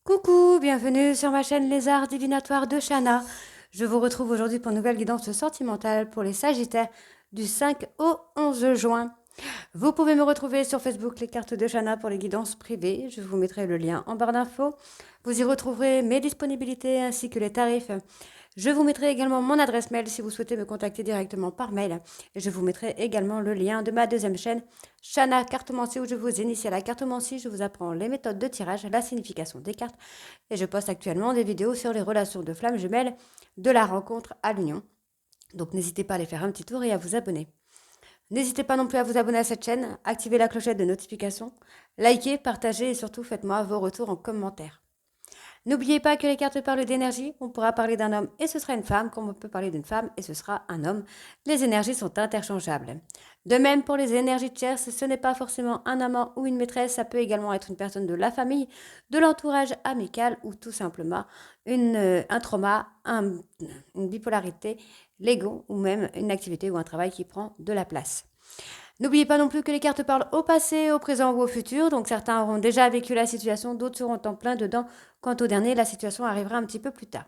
Coucou, bienvenue sur ma chaîne Les Arts Divinatoires de Shana. Je vous retrouve aujourd'hui pour une nouvelle guidance sentimentale pour les Sagittaires du 5 au 11 juin. Vous pouvez me retrouver sur Facebook Les Cartes de Shana pour les guidances privées. Je vous mettrai le lien en barre d'infos. Vous y retrouverez mes disponibilités ainsi que les tarifs. Je vous mettrai également mon adresse mail si vous souhaitez me contacter directement par mail. Et je vous mettrai également le lien de ma deuxième chaîne, Shana Cartomancie, où je vous initie à la cartomancie. Je vous apprends les méthodes de tirage, la signification des cartes. Et je poste actuellement des vidéos sur les relations de flammes jumelles de la rencontre à l'union. Donc n'hésitez pas à aller faire un petit tour et à vous abonner. N'hésitez pas non plus à vous abonner à cette chaîne, activer la clochette de notification, liker, partager et surtout faites-moi vos retours en commentaire. N'oubliez pas que les cartes parlent d'énergie. On pourra parler d'un homme et ce sera une femme, comme on peut parler d'une femme et ce sera un homme. Les énergies sont interchangeables. De même pour les énergies tierces, ce n'est pas forcément un amant ou une maîtresse, ça peut également être une personne de la famille, de l'entourage amical ou tout simplement un trauma, une bipolarité, l'ego ou même une activité ou un travail qui prend de la place. N'oubliez pas non plus que les cartes parlent au passé, au présent ou au futur, donc certains auront déjà vécu la situation, d'autres seront en plein dedans. Quant au dernier, la situation arrivera un petit peu plus tard.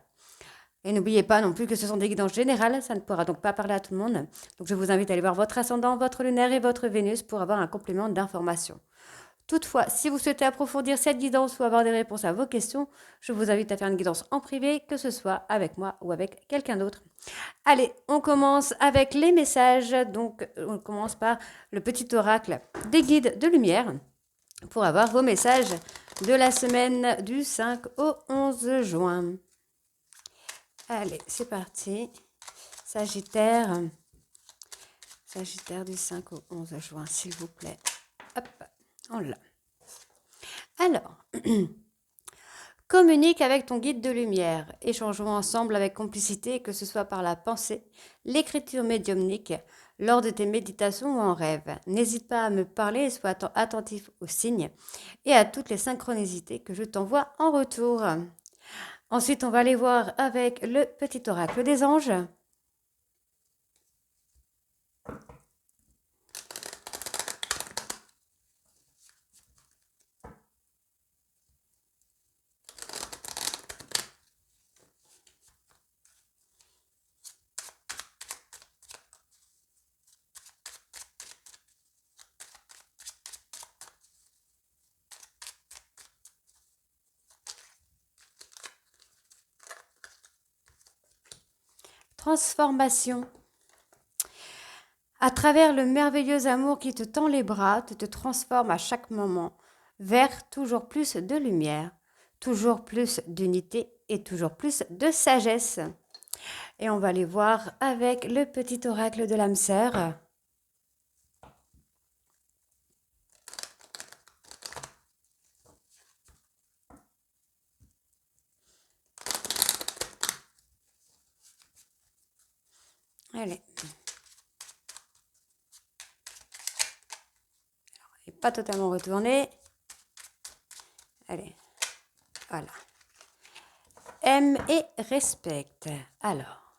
Et n'oubliez pas non plus que ce sont des guidances générales, ça ne pourra donc pas parler à tout le monde. Donc je vous invite à aller voir votre ascendant, votre lunaire et votre Vénus pour avoir un complément d'information. Toutefois, si vous souhaitez approfondir cette guidance ou avoir des réponses à vos questions, je vous invite à faire une guidance en privé, que ce soit avec moi ou avec quelqu'un d'autre. Allez, on commence avec les messages. Donc, on commence par le petit oracle des guides de lumière pour avoir vos messages de la semaine du 5 au 11 juin. Allez, c'est parti. Sagittaire. Sagittaire du 5 au 11 juin, s'il vous plaît. Hop, on l'a. Alors, communique avec ton guide de lumière. Échangeons ensemble avec complicité, que ce soit par la pensée, l'écriture médiumnique, lors de tes méditations ou en rêve. N'hésite pas à me parler et sois attentif aux signes et à toutes les synchronicités que je t'envoie en retour. Ensuite, on va aller voir avec le petit oracle des anges. Transformation. À travers le merveilleux amour qui te tend les bras, tu te transformes à chaque moment vers toujours plus de lumière, toujours plus d'unité et toujours plus de sagesse. Et on va aller voir avec le petit oracle de l'âme sœur. Allez. Il n'est pas totalement retourné. Allez. Voilà. Aime et respecte. Alors.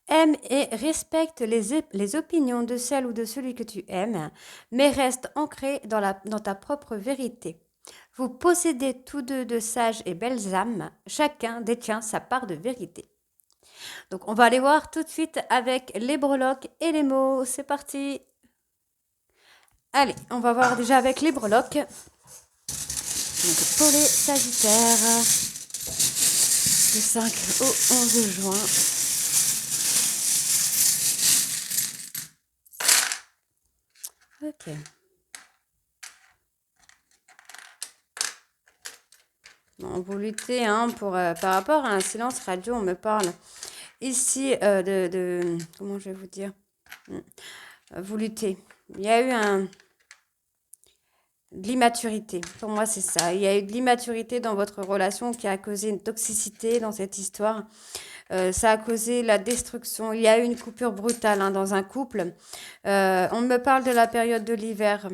Aime et respecte les opinions de celle ou de celui que tu aimes, mais reste ancré dans ta propre vérité. Vous possédez tous deux de sages et belles âmes, chacun détient sa part de vérité. Donc on va aller voir tout de suite avec les breloques et les mots. C'est parti. Allez, on va voir déjà avec les breloques. Donc pour les Sagittaires, du 5 au 11 juin. Ok. Bon, vous luttez par rapport à un silence radio, on me parle ici comment je vais vous dire, vous luttez. Il y a eu de l'immaturité. Pour moi, c'est ça. Il y a eu de l'immaturité dans votre relation qui a causé une toxicité dans cette histoire. Ça a causé la destruction. Il y a eu une coupure brutale dans un couple. On me parle de la période de l'hiver.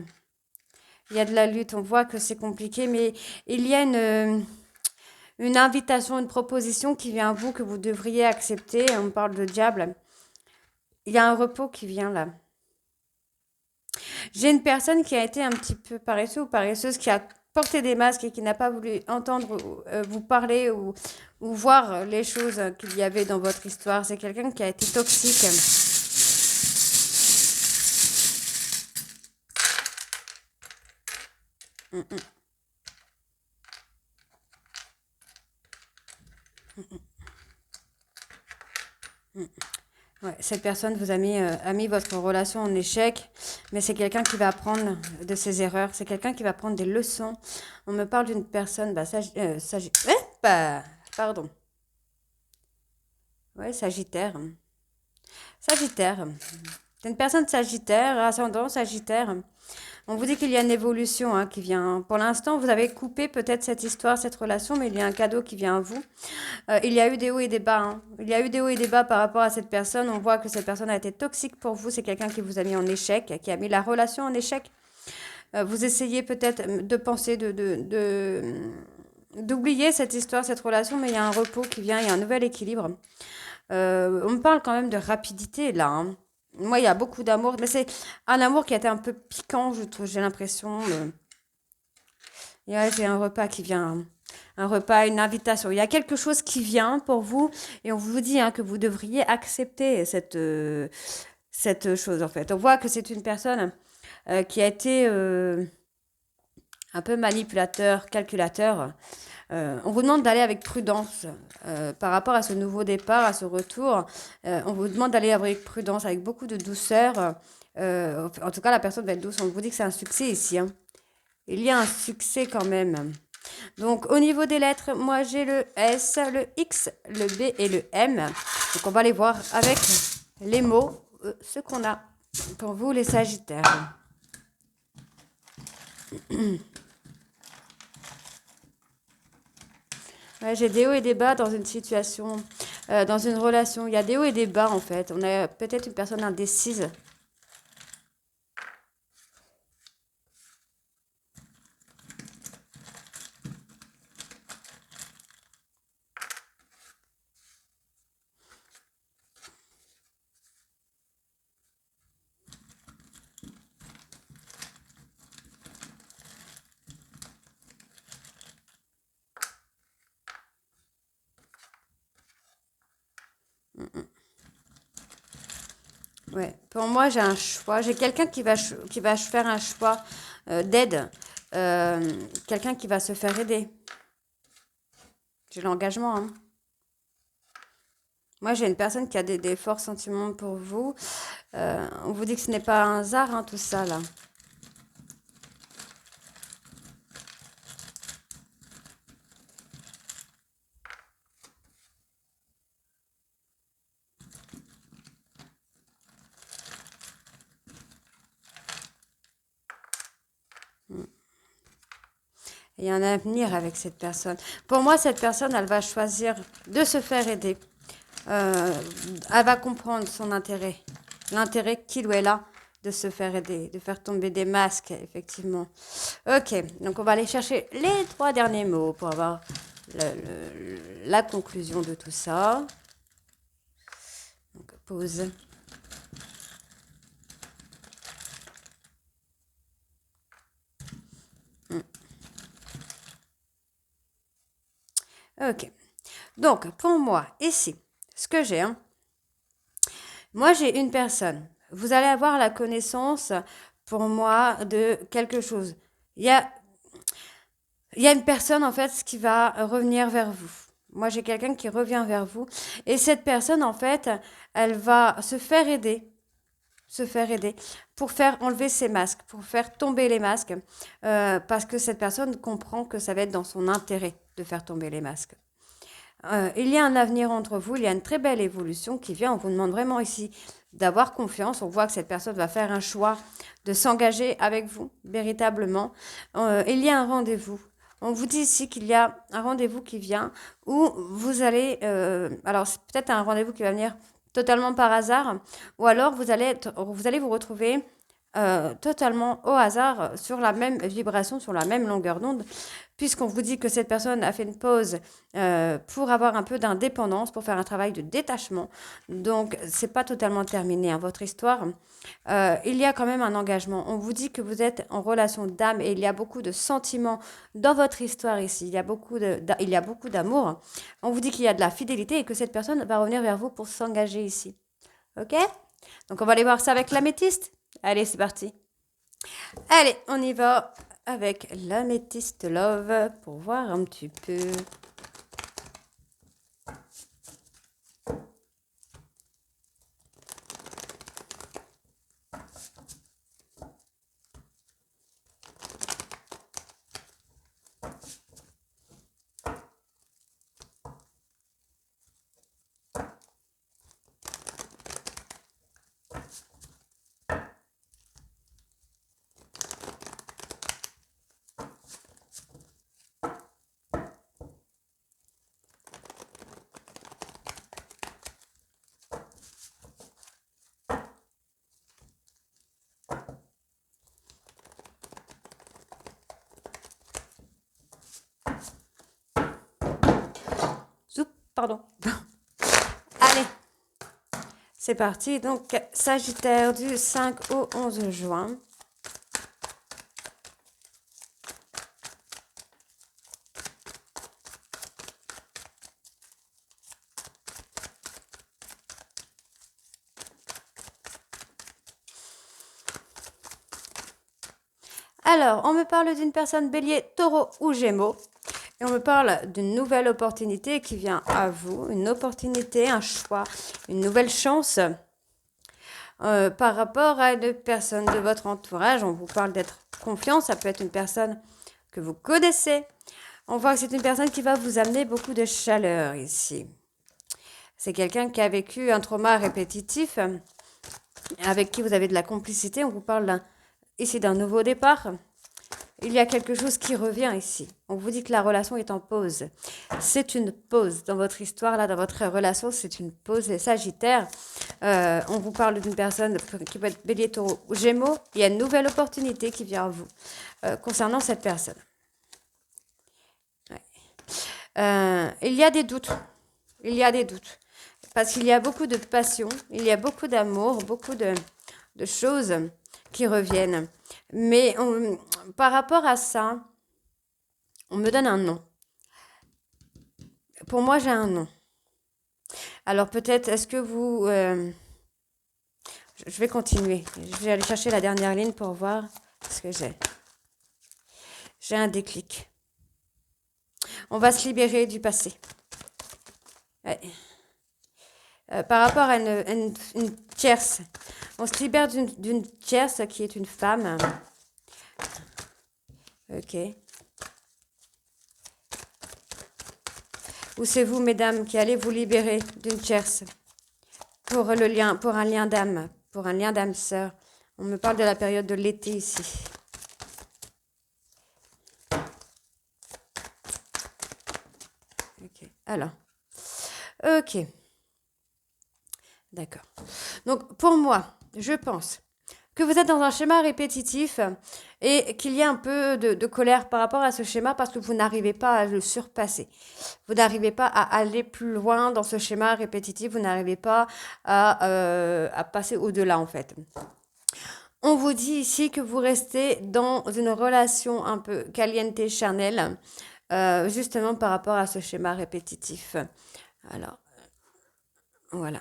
Il y a de la lutte. On voit que c'est compliqué, mais il y a une invitation, une proposition qui vient à vous que vous devriez accepter. On me parle de diable. Il y a un repos qui vient là. J'ai une personne qui a été un petit peu paresseuse ou paresseuse, qui a porté des masques et qui n'a pas voulu entendre vous parler ou voir les choses qu'il y avait dans votre histoire. C'est quelqu'un qui a été toxique. Mm, mm, mm. Ouais, cette personne vous a mis votre relation en échec, mais c'est quelqu'un qui va apprendre de ses erreurs, c'est quelqu'un qui va prendre des leçons. On me parle d'une personne, pardon, ouais, Sagittaire. Sagittaire. C'est une personne Sagittaire, ascendant Sagittaire. On vous dit qu'il y a une évolution hein, qui vient. Pour l'instant, vous avez coupé peut-être cette histoire, cette relation, mais il y a un cadeau qui vient à vous. Il y a eu des hauts et des bas. Hein. Il y a eu des hauts et des bas par rapport à cette personne. On voit que cette personne a été toxique pour vous. C'est quelqu'un qui vous a mis en échec, qui a mis la relation en échec. Vous essayez peut-être de penser, d'oublier cette histoire, cette relation, mais il y a un repos qui vient, il y a un nouvel équilibre. On me parle quand même de rapidité là. Hein. Moi, il y a beaucoup d'amour, mais c'est un amour qui a été un peu piquant, je trouve, j'ai l'impression. Ouais, j'ai un repas qui vient, un repas, une invitation. Il y a quelque chose qui vient pour vous et on vous dit hein, que vous devriez accepter cette chose en fait. On voit que c'est une personne qui a été un peu manipulateur, calculateur. On vous demande d'aller avec prudence par rapport à ce nouveau départ, à ce retour. On vous demande d'aller avec prudence, avec beaucoup de douceur. En tout cas, la personne va être douce. On vous dit que c'est un succès ici. Hein. Il y a un succès quand même. Donc, au niveau des lettres, moi, j'ai le S, le X, le B et le M. Donc, on va aller voir avec les mots ce qu'on a pour vous, les Sagittaires. Ouais, j'ai des hauts et des bas dans une situation, dans une relation. Il y a des hauts et des bas, en fait. On a peut-être une personne indécise. Ouais. Pour moi, j'ai un choix. J'ai quelqu'un qui va faire un choix d'aide. Quelqu'un qui va se faire aider. J'ai l'engagement. Hein. Moi, j'ai une personne qui a des forts sentiments pour vous. On vous dit que ce n'est pas un hasard, hein, tout ça, là. Il y a un avenir avec cette personne. Pour moi, cette personne, elle va choisir de se faire aider. Euh, Elle va comprendre son intérêt. L'intérêt qu'il ou elle a de se faire aider, de faire tomber des masques, effectivement. Ok, donc on va aller chercher les 3 derniers mots pour avoir la conclusion de tout ça. Donc, pause. Ok. Donc, pour moi, ici, ce que j'ai, hein, moi j'ai une personne. Vous allez avoir la connaissance, pour moi, de quelque chose. Il y a, il y a une personne, en fait, qui va revenir vers vous. Moi, j'ai quelqu'un qui revient vers vous. Et cette personne, en fait, elle va se faire aider pour faire enlever ses masques, pour faire tomber les masques, parce que cette personne comprend que ça va être dans son intérêt de faire tomber les masques. Il y a un avenir entre vous, il y a une très belle évolution qui vient. On vous demande vraiment ici d'avoir confiance. On voit que cette personne va faire un choix de s'engager avec vous, véritablement. Il y a un rendez-vous. On vous dit ici qu'il y a un rendez-vous qui vient où vous allez... alors, c'est peut-être un rendez-vous qui va venir totalement par hasard, ou alors vous allez vous retrouver totalement au hasard sur la même vibration, sur la même longueur d'onde, puisqu'on vous dit que cette personne a fait une pause pour avoir un peu d'indépendance, pour faire un travail de détachement. Donc, c'est pas totalement terminé, hein, votre histoire. Il y a quand même un engagement. On vous dit que vous êtes en relation d'âme et il y a beaucoup de sentiments dans votre histoire ici. Il y a beaucoup d'amour. On vous dit qu'il y a de la fidélité et que cette personne va revenir vers vous pour s'engager ici. Ok? Donc, on va aller voir ça avec l'améthyste. Allez, c'est parti. Allez, on y va avec l'améthyste love pour voir un petit peu. Zoup, pardon. Allez, c'est parti. Donc, Sagittaire du 5 au 11 juin. Alors, on me parle d'une personne bélier, taureau ou gémeaux. Et on me parle d'une nouvelle opportunité qui vient à vous. Une opportunité, un choix, une nouvelle chance par rapport à une personne de votre entourage. On vous parle d'être confiant. Ça peut être une personne que vous connaissez. On voit que c'est une personne qui va vous amener beaucoup de chaleur ici. C'est quelqu'un qui a vécu un trauma répétitif, avec qui vous avez de la complicité. On vous parle ici d'un nouveau départ. Il y a quelque chose qui revient ici. On vous dit que la relation est en pause. C'est une pause dans votre histoire, là, dans votre relation, c'est une pause. Les Sagittaires, on vous parle d'une personne qui peut être bélier, taureau ou gémeaux. Il y a une nouvelle opportunité qui vient à vous concernant cette personne. Ouais. Il y a des doutes. Il y a des doutes. Parce qu'il y a beaucoup de passion, il y a beaucoup d'amour, beaucoup de choses qui reviennent. Mais par rapport à ça, on me donne un nom. Pour moi, j'ai un nom. Alors peut-être, est-ce que vous... je vais continuer. Je vais aller chercher la dernière ligne pour voir ce que j'ai. J'ai un déclic. On va se libérer du passé. Ouais. Par rapport à une tierce. On se libère d'une tierce qui est une femme. Ok. Ou c'est vous, mesdames, qui allez vous libérer d'une tierce pour un lien d'âme, pour un lien d'âme sœur. On me parle de la période de l'été ici. Ok. Alors. Ok. D'accord. Donc, pour moi, je pense que vous êtes dans un schéma répétitif et qu'il y a un peu de colère par rapport à ce schéma parce que vous n'arrivez pas à le surpasser. Vous n'arrivez pas à aller plus loin dans ce schéma répétitif, vous n'arrivez pas à passer au-delà en fait. On vous dit ici que vous restez dans une relation un peu caliente charnelle, justement par rapport à ce schéma répétitif. Alors, voilà.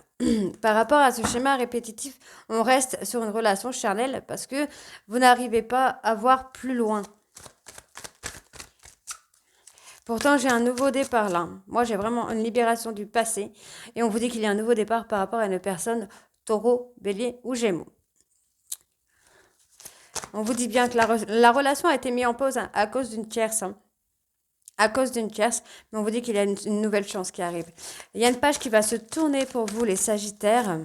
Par rapport à ce schéma répétitif, on reste sur une relation charnelle parce que vous n'arrivez pas à voir plus loin. Pourtant, j'ai un nouveau départ là. Moi, j'ai vraiment une libération du passé. Et on vous dit qu'il y a un nouveau départ par rapport à une personne taureau, bélier ou gémeaux. On vous dit bien que la relation a été mise en pause à cause d'une tierce. À cause d'une tierce, mais on vous dit qu'il y a une nouvelle chance qui arrive. Il y a une page qui va se tourner pour vous, les Sagittaires,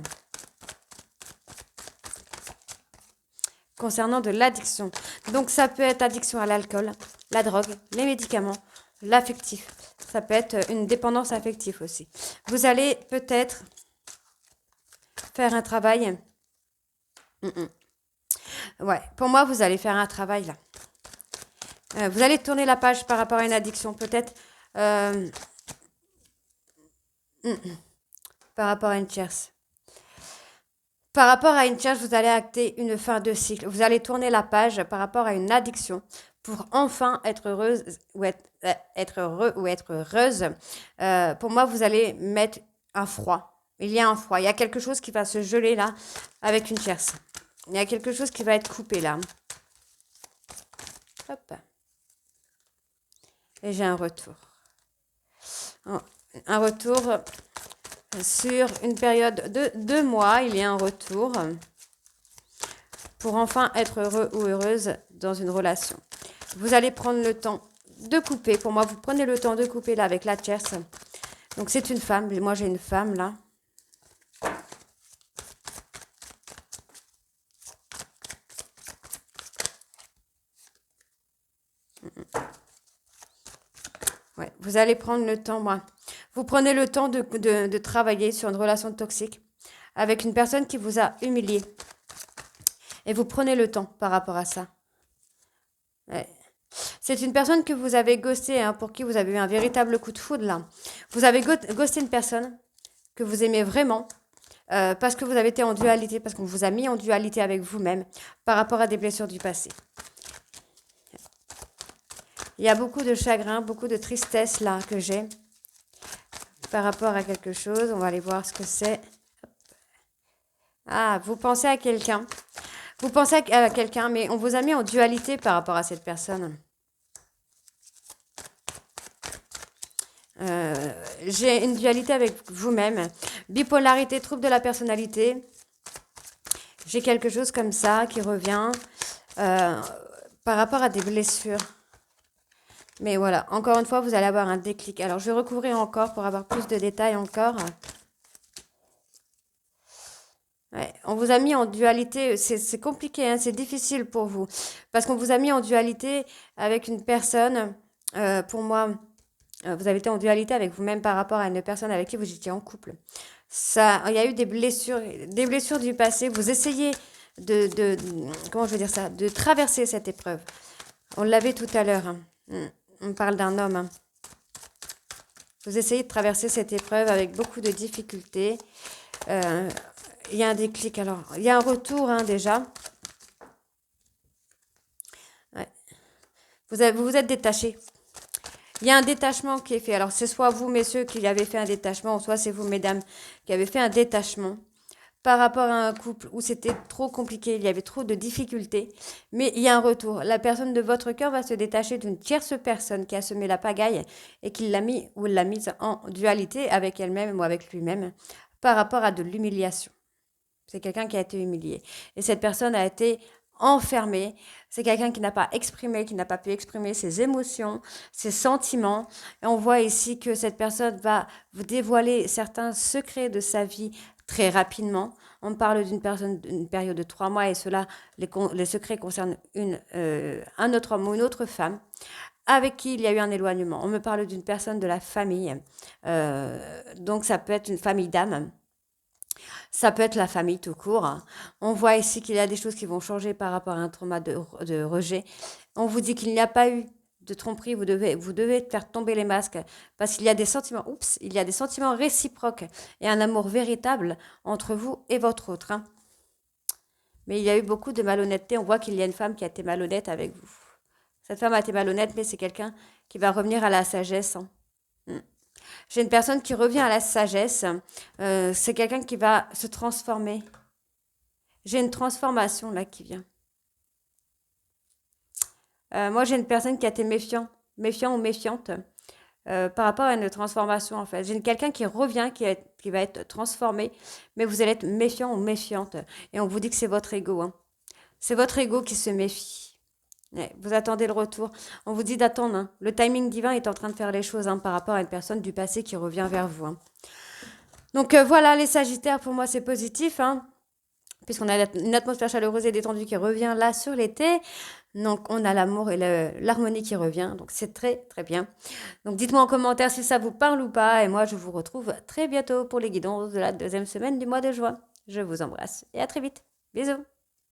concernant de l'addiction. Donc, ça peut être addiction à l'alcool, la drogue, les médicaments, l'affectif. Ça peut être une dépendance affective aussi. Vous allez peut-être faire un travail Ouais, pour moi, vous allez faire un travail là. Vous allez tourner la page par rapport à une addiction, peut-être mm, par rapport à une tierce. Par rapport à une tierce, vous allez acter une fin de cycle. Vous allez tourner la page par rapport à une addiction pour enfin être heureuse ou être heureux ou être heureuse. Pour moi, vous allez mettre un froid. Il y a un froid. Il y a quelque chose qui va se geler là avec une tierce. Il y a quelque chose qui va être coupé là. Hop. Et j'ai un retour. Un retour sur une période de 2 mois. Il y a un retour pour enfin être heureux ou heureuse dans une relation. Vous allez prendre le temps de couper. Pour moi, vous prenez le temps de couper là avec la tierce. Donc c'est une femme. Moi, j'ai une femme là. Ouais, vous allez prendre le temps, moi. Vous prenez le temps de travailler sur une relation toxique avec une personne qui vous a humilié. Et vous prenez le temps par rapport à ça. Ouais. C'est une personne que vous avez ghosté, hein, pour qui vous avez eu un véritable coup de foudre là. Vous avez ghosté une personne que vous aimez vraiment parce que vous avez été en dualité, parce qu'on vous a mis en dualité avec vous-même par rapport à des blessures du passé. Il y a beaucoup de chagrin, beaucoup de tristesse là que j'ai par rapport à quelque chose. On va aller voir ce que c'est. Ah, vous pensez à quelqu'un. Vous pensez à quelqu'un, mais on vous a mis en dualité par rapport à cette personne. J'ai une dualité avec vous-même. Bipolarité, trouble de la personnalité. J'ai quelque chose comme ça qui revient par rapport à des blessures. Mais voilà, encore une fois, vous allez avoir un déclic. Alors, je vais recouvrir encore pour avoir plus de détails encore. Ouais, on vous a mis en dualité, c'est compliqué, hein, c'est difficile pour vous. Parce qu'on vous a mis en dualité avec une personne, pour moi, vous avez été en dualité avec vous-même par rapport à une personne avec qui vous étiez en couple. Ça, il y a eu des blessures du passé. Vous essayez comment je veux dire ça, de traverser cette épreuve. On l'avait tout à l'heure. Hein. On parle d'un homme. Hein. Vous essayez de traverser cette épreuve avec beaucoup de difficultés. Il y a un déclic. Alors, il y a un retour hein, déjà. Ouais. Vous vous êtes détaché. Il y a un détachement qui est fait. Alors, c'est soit vous, messieurs, qui avez fait un détachement, ou soit c'est vous, mesdames, qui avez fait un détachement par rapport à un couple où c'était trop compliqué, il y avait trop de difficultés. Mais il y a un retour. La personne de votre cœur va se détacher d'une tierce personne qui a semé la pagaille et qui l'a mis ou l'a mise en dualité avec elle-même ou avec lui-même par rapport à de l'humiliation. C'est quelqu'un qui a été humilié. Et cette personne a été enfermée. C'est quelqu'un qui n'a pas exprimé, qui n'a pas pu exprimer ses émotions, ses sentiments. Et on voit ici que cette personne va vous dévoiler certains secrets de sa vie très rapidement. On parle d'une personne d'une période de 3 mois et cela, les secrets concernent un autre homme ou une autre femme avec qui il y a eu un éloignement. On me parle d'une personne de la famille. Donc ça peut être une famille d'âme. Ça peut être la famille tout court. Hein. On voit ici qu'il y a des choses qui vont changer par rapport à un trauma de rejet. On vous dit qu'il n'y a pas eu de tromperie, vous devez faire tomber les masques parce qu'il y a des sentiments, il y a des sentiments réciproques et un amour véritable entre vous et votre autre. Hein. Mais il y a eu beaucoup de malhonnêteté. On voit qu'il y a une femme qui a été malhonnête avec vous. Cette femme a été malhonnête, mais c'est quelqu'un qui va revenir à la sagesse. Hein. J'ai une personne qui revient à la sagesse. C'est quelqu'un qui va se transformer. J'ai une transformation là qui vient. Moi, j'ai une personne qui a été méfiant ou méfiante par rapport à une transformation en fait. J'ai quelqu'un qui revient, qui va être transformé, mais vous allez être méfiant ou méfiante. Et on vous dit que c'est votre ego. Hein. C'est votre ego qui se méfie. Ouais, vous attendez le retour. On vous dit d'attendre. Hein. Le timing divin est en train de faire les choses hein, par rapport à une personne du passé qui revient vers vous. Hein. Donc voilà, les Sagittaires, pour moi, c'est positif. Hein, puisqu'on a une atmosphère chaleureuse et détendue qui revient là sur l'été. Donc on a l'amour et l'harmonie qui revient. Donc c'est très, très bien. Donc dites-moi en commentaire si ça vous parle ou pas. Et moi, je vous retrouve très bientôt pour les guidances de la 2e semaine du mois de juin. Je vous embrasse et à très vite. Bisous.